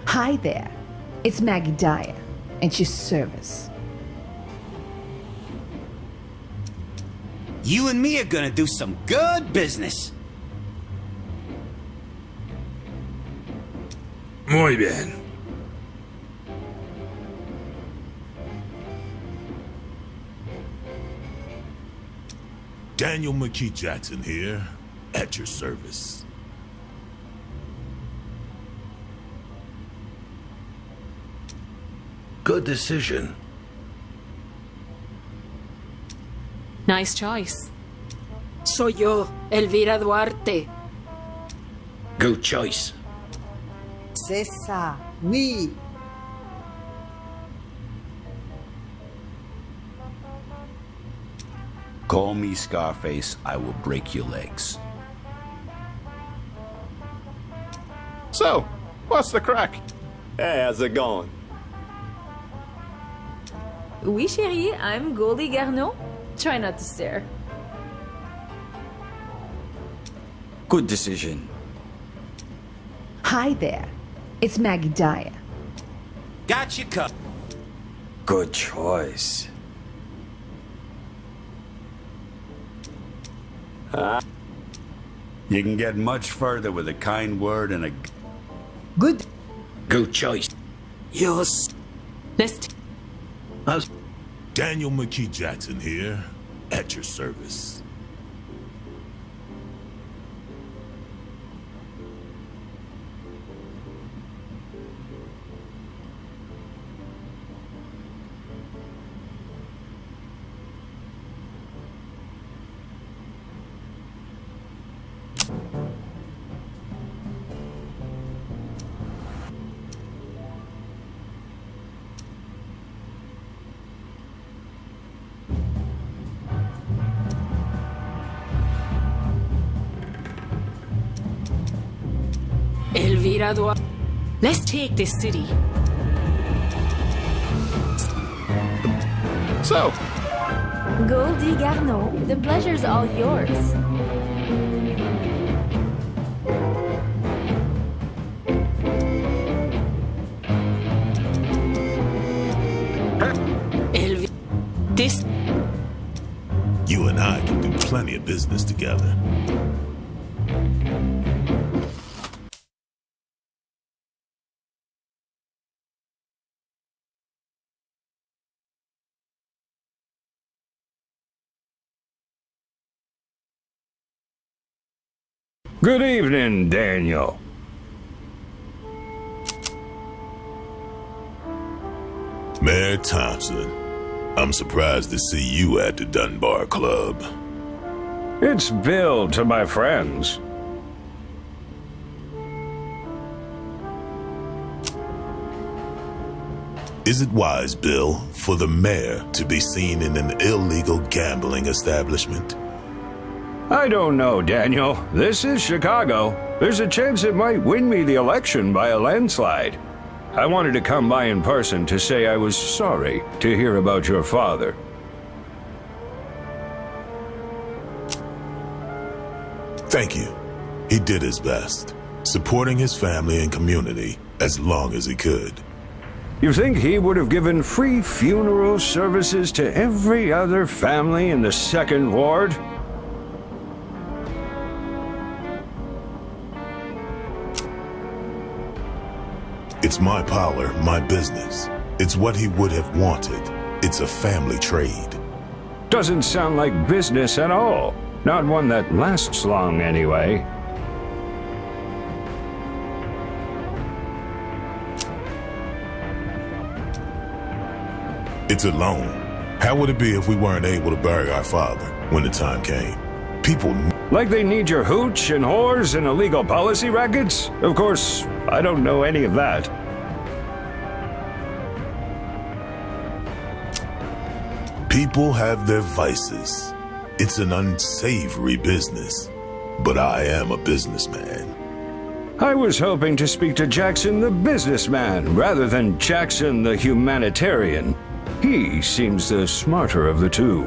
Hi there, it's Maggie Dyer, and she's service. You and me are gonna do some good business. Muy bien. Daniel McKee Jackson here, at your service. Good decision. Nice choice. Soy yo, Elvira Duarte. Good choice. C'est ça, oui. Call me Scarface, I will break your legs. So, what's the crack? Hey, how's it going? Oui, chérie, I'm Goldie Garneau. Try not to stare. Good decision. Hi there, it's Maggie Dyer. Got you cut. Good choice. You can get much further with a kind word and a... Good. Good choice. Yes. Let's Daniel McKee Jackson here, at your service. Elvira Duarte. let's take this city. So, Goldie Garneau, the pleasure's all yours. This You and I can do plenty of business together. Good evening, Daniel. Mayor Thompson, I'm surprised to see you at the Dunbar Club. It's Bill to my friends. Is it wise, Bill, for the mayor to be seen in an illegal gambling establishment? I don't know, Daniel. This is Chicago. There's a chance it might win me the election by a landslide. I wanted to come by in person to say I was sorry to hear about your father. Thank you. He did his best, supporting his family and community as long as he could. You think he would have given free funeral services to every other family in the Second Ward? It's my parlor, my business. It's what he would have wanted. It's a family trade. Doesn't sound like business at all. Not one that lasts long, anyway. It's a loan. How would it be if we weren't able to bury our father when the time came? People... Like they need your hooch and whores and illegal policy rackets? Of course, I don't know any of that. People have their vices. It's an unsavory business. But I am a businessman. I was hoping to speak to Jackson the businessman rather than Jackson the humanitarian. He seems the smarter of the two.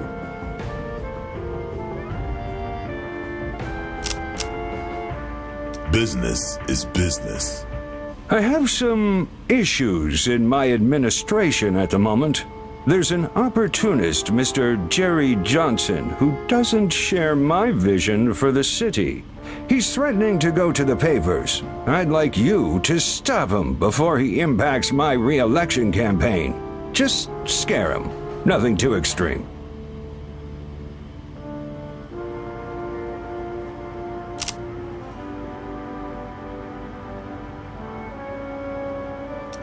Business is business. I have some issues in my administration at the moment. There's an opportunist, Mr. Jerry Johnson, who doesn't share my vision for the city. He's threatening to go to the papers. I'd like you to stop him before he impacts my re-election campaign. Just scare him. Nothing too extreme.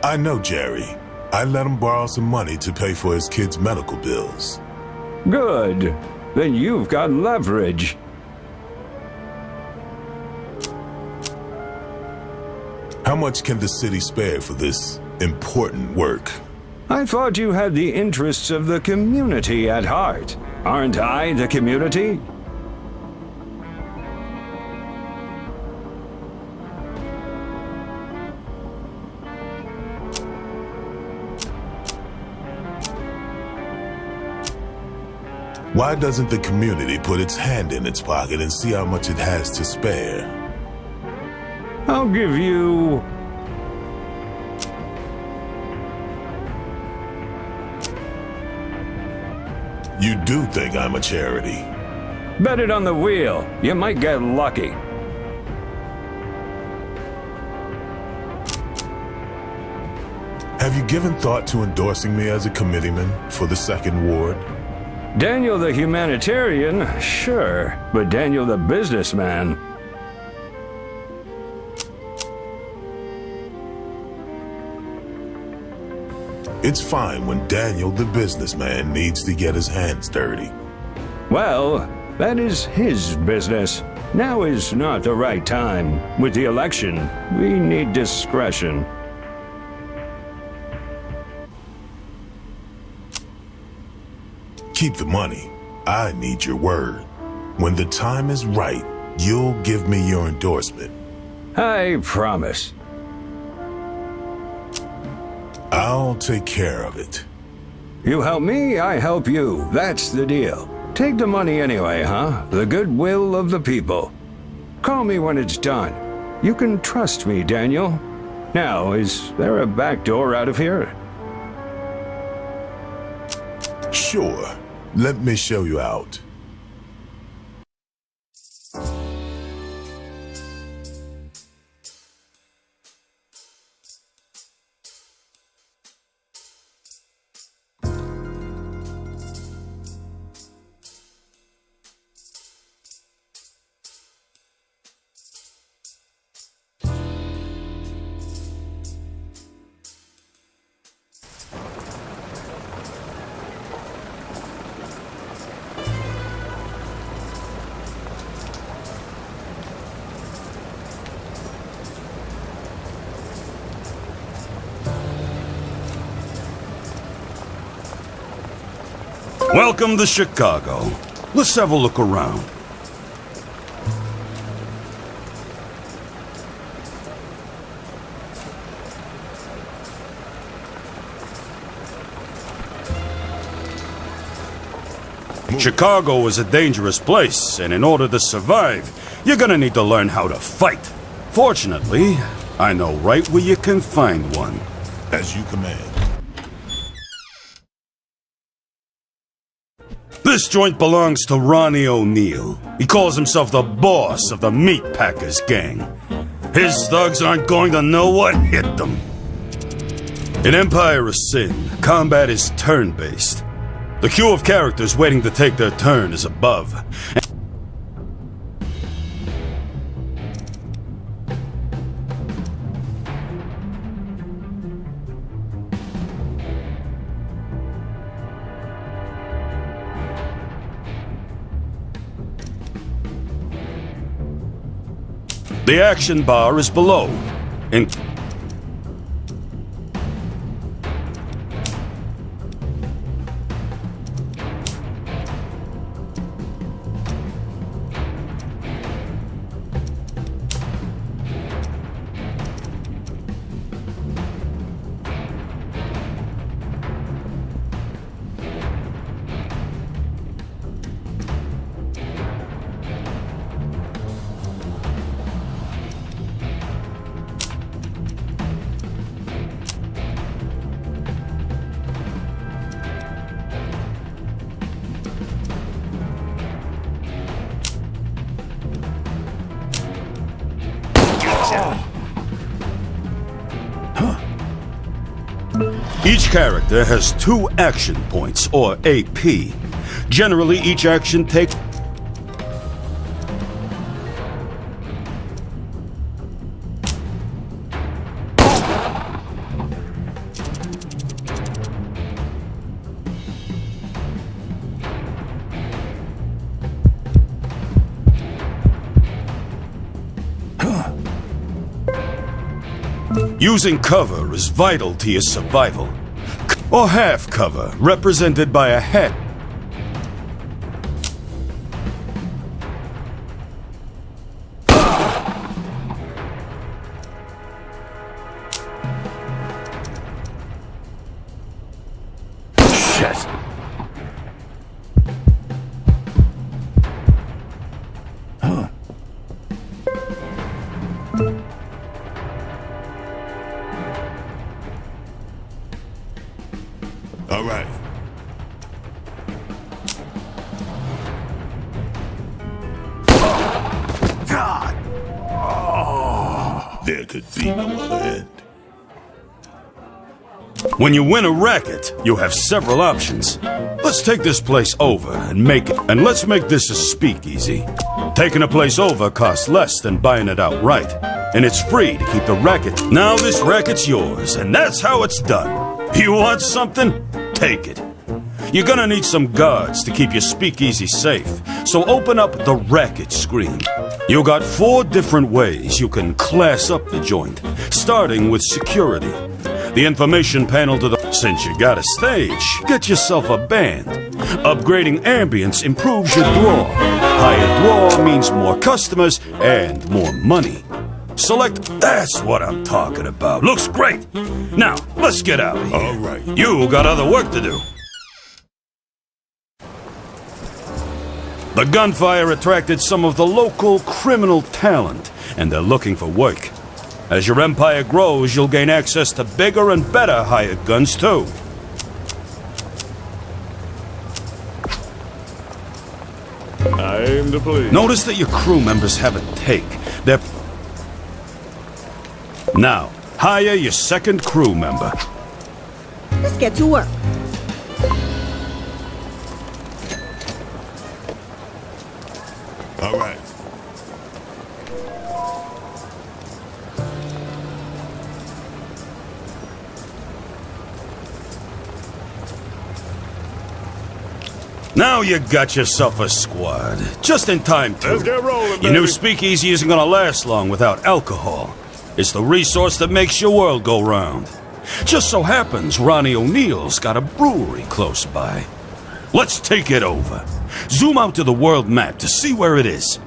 I know Jerry. I let him borrow some money to pay for his kids' medical bills. Good. Then you've got leverage. How much can the city spare for this important work? I thought you had the interests of the community at heart. Aren't I the community? Why doesn't the community put its hand in its pocket and see how much it has to spare? I'll give you... You do think I'm a charity? Bet it on the wheel. You might get lucky. Have you given thought to endorsing me as a committeeman for the 2nd Ward? Daniel the humanitarian, sure, but Daniel the businessman... It's fine when Daniel the businessman needs to get his hands dirty. Well, that is his business. Now is not the right time. With the election, we need discretion. Keep the money. I need your word. When the time is right, you'll give me your endorsement. I promise. I'll take care of it. You help me, I help you. That's the deal. Take the money anyway, huh? The goodwill of the people. Call me when it's done. You can trust me, Daniel. Now, is there a back door out of here? Sure. Let me show you out. Welcome to Chicago. Let's have a look around. Chicago is a dangerous place, and in order to survive, you're gonna need to learn how to fight. Fortunately, I know right where you can find one. As you command. This joint belongs to Ronnie O'Neill. He calls himself the boss of the Meat Packers gang. His thugs aren't going to know what hit them. In Empire of Sin, combat is turn-based. The queue of characters waiting to take their turn is above. The action bar is below. Each character has 2 action points, or AP. Generally, each action takes... Using cover is vital to your survival. Or half cover, represented by a hat. Shit. All right. God! There could be no other end. When you win a racket, you have several options. Let's take this place over and make it. And let's make this a speakeasy. Taking a place over costs less than buying it outright. And it's free to keep the racket. Now this racket's yours, and that's how it's done. You want something? Take it. You're gonna need some guards to keep your speakeasy safe, so open up the racket screen. You got 4 different ways you can class up the joint, starting with security. The information panel to the... Since you got a stage, get yourself a band. Upgrading ambience improves your draw. Higher draw means more customers and more money. Select... That's what I'm talking about. Looks great. Now, let's get out of here. All right. You got other work to do. The gunfire attracted some of the local criminal talent, and they're looking for work. As your empire grows, you'll gain access to bigger and better hired guns, too. Aim to please. Notice that your crew members have a take. They're... Now, hire your second crew member. Let's get to work. All right. Now you got yourself a squad. Just in time, too. Let's get rolling, Your new baby. speakeasy isn't gonna last long without alcohol. It's the resource that makes your world go round. Just so happens Ronnie O'Neill's got a brewery close by. Let's take it over. Zoom out to the world map to see where it is.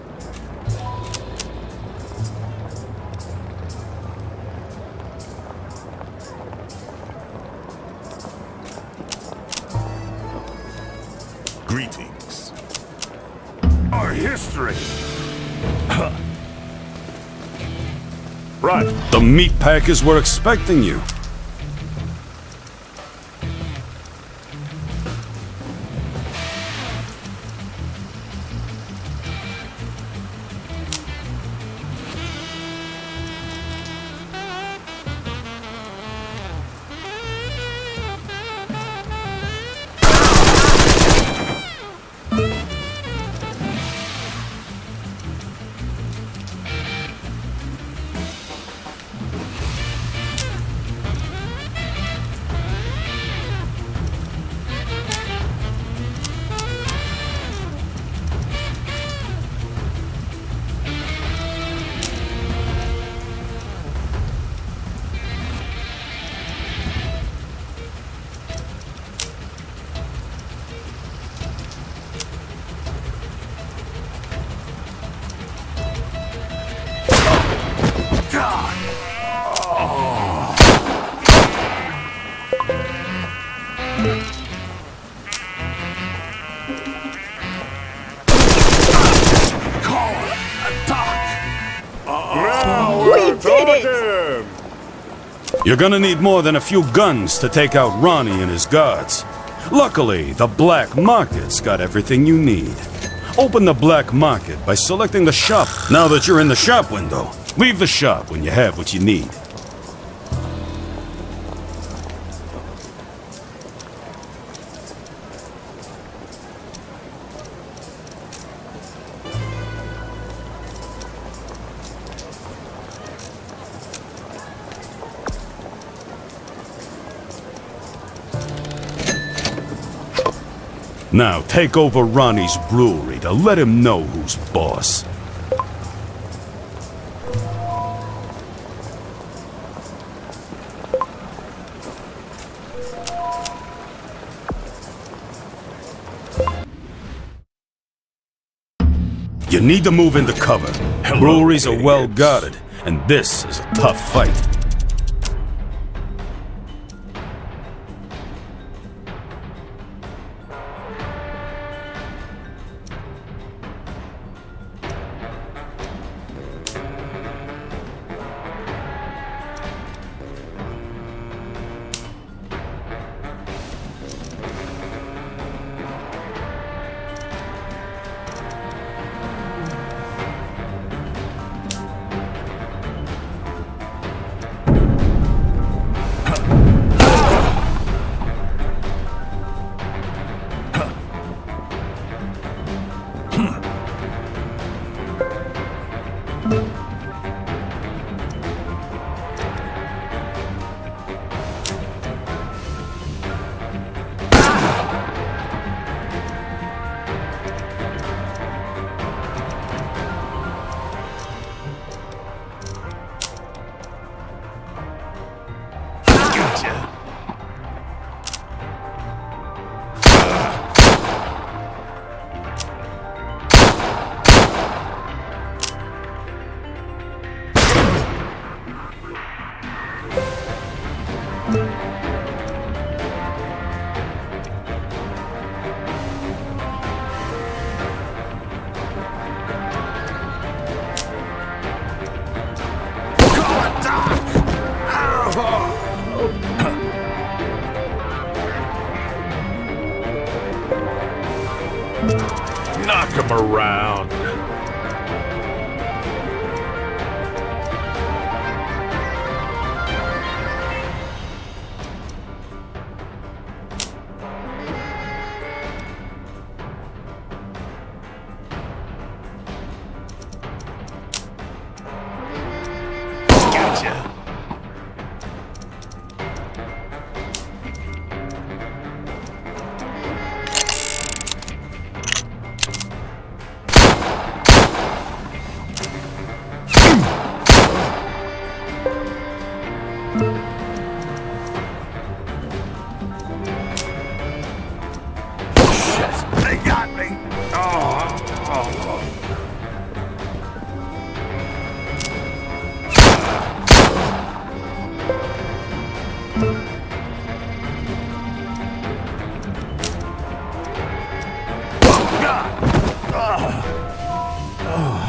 Greetings. Our history. Right. The meat packers were expecting you. You're gonna need more than a few guns to take out Ronnie and his guards. Luckily, the black market's got everything you need. Open the black market by selecting the shop. Now that you're in the shop window, leave the shop when you have what you need. Now take over Ronnie's brewery to let him know who's boss. You need to move into cover. Breweries are well guarded, and this is a tough fight. Knock him around.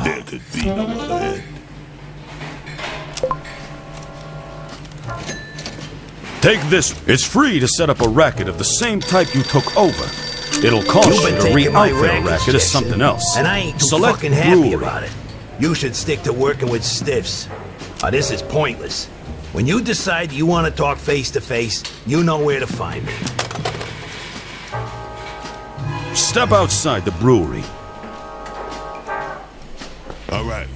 There could be no other end. Take this. It's free to set up a racket of the same type you took over. It'll cost you to re-outfit a racket as something else. And I ain't too Select fucking happy brewery. about it. You should stick to working with stiffs. This is pointless. When you decide you want to talk face to face, you know where to find me. Step outside the brewery. All right.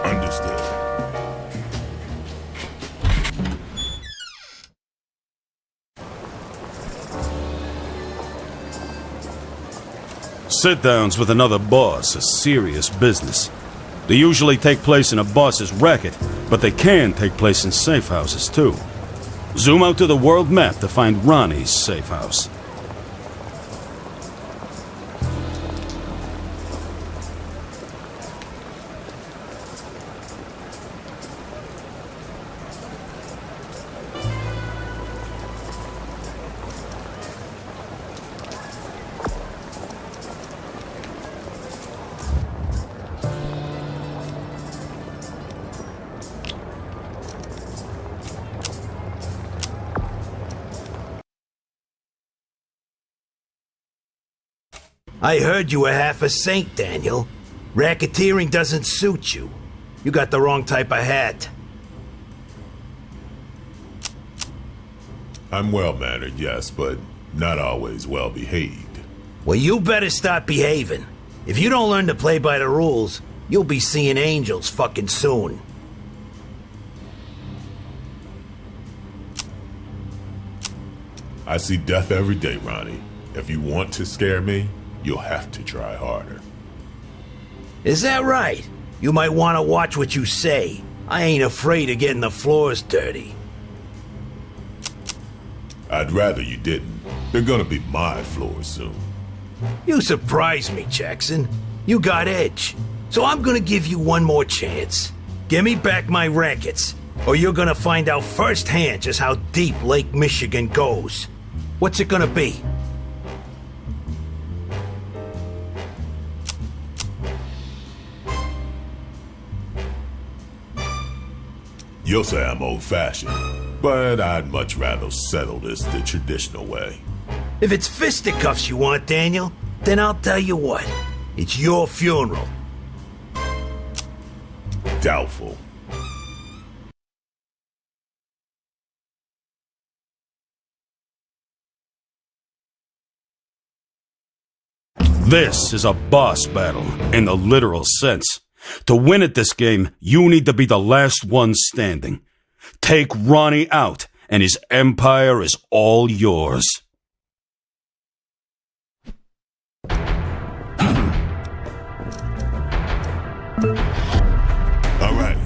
Understood. Sit-downs with another boss are serious business. They usually take place in a boss's racket, but they can take place in safe houses too. Zoom out to the world map to find Ronnie's safe house. I heard you were half a saint, Daniel. Racketeering doesn't suit you. You got the wrong type of hat. I'm well-mannered, yes, but not always well-behaved. Well, you better start behaving. If you don't learn to play by the rules, you'll be seeing angels fucking soon. I see death every day, Ronnie. If you want to scare me, you'll have to try harder. Is that right? You might want to watch what you say. I ain't afraid of getting the floors dirty. I'd rather you didn't. They're gonna be my floors soon. You surprised me, Jackson. You got edge. So I'm gonna give you one more chance. Give me back my rackets, or you're gonna find out firsthand just how deep Lake Michigan goes. What's it gonna be? You'll say I'm old-fashioned, but I'd much rather settle this the traditional way. If it's fisticuffs you want, Daniel, then I'll tell you what. It's your funeral. Doubtful. This is a boss battle, in the literal sense. To win at this game, you need to be the last one standing. Take Ronnie out, and his empire is all yours. All right.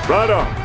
Right on.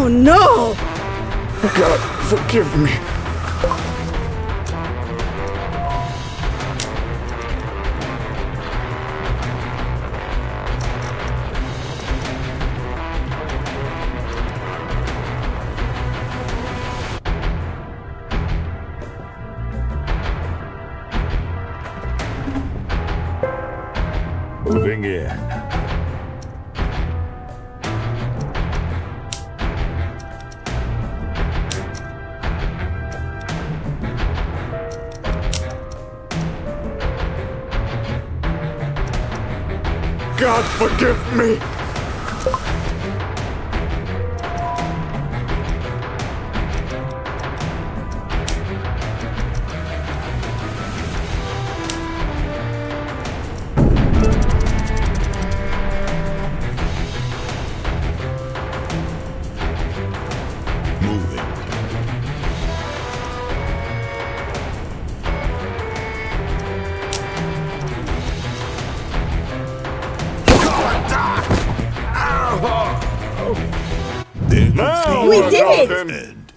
Oh no! God, forgive me. Moving in. God, forgive me. Moving. No, We did it! End.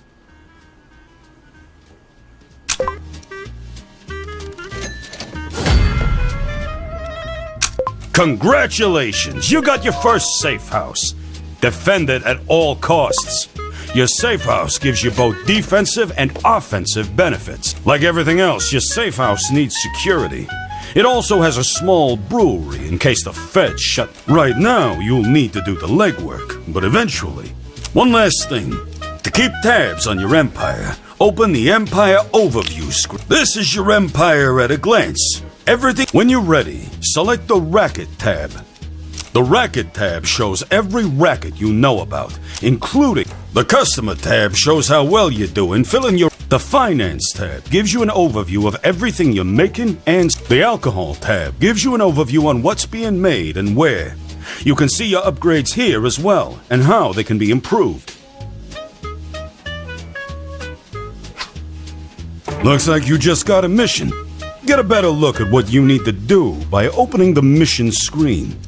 Congratulations! You got your first safe house. Defend it at all costs. Your safe house gives you both defensive and offensive benefits. Like everything else, your safe house needs security. It also has a small brewery in case the feds shut. Right now, you'll need to do the legwork, but eventually. One last thing. To keep tabs on your empire, open the Empire Overview screen. This is your empire at a glance. Everything. When you're ready, select the Racket tab. The Racket tab shows every racket you know about, including the Customer tab shows how well you're doing, filling your. The Finance tab gives you an overview of everything you're making, and the Alcohol tab gives you an overview on what's being made and where. You can see your upgrades here as well, and how they can be improved. Looks like you just got a mission. Get a better look at what you need to do by opening the mission screen.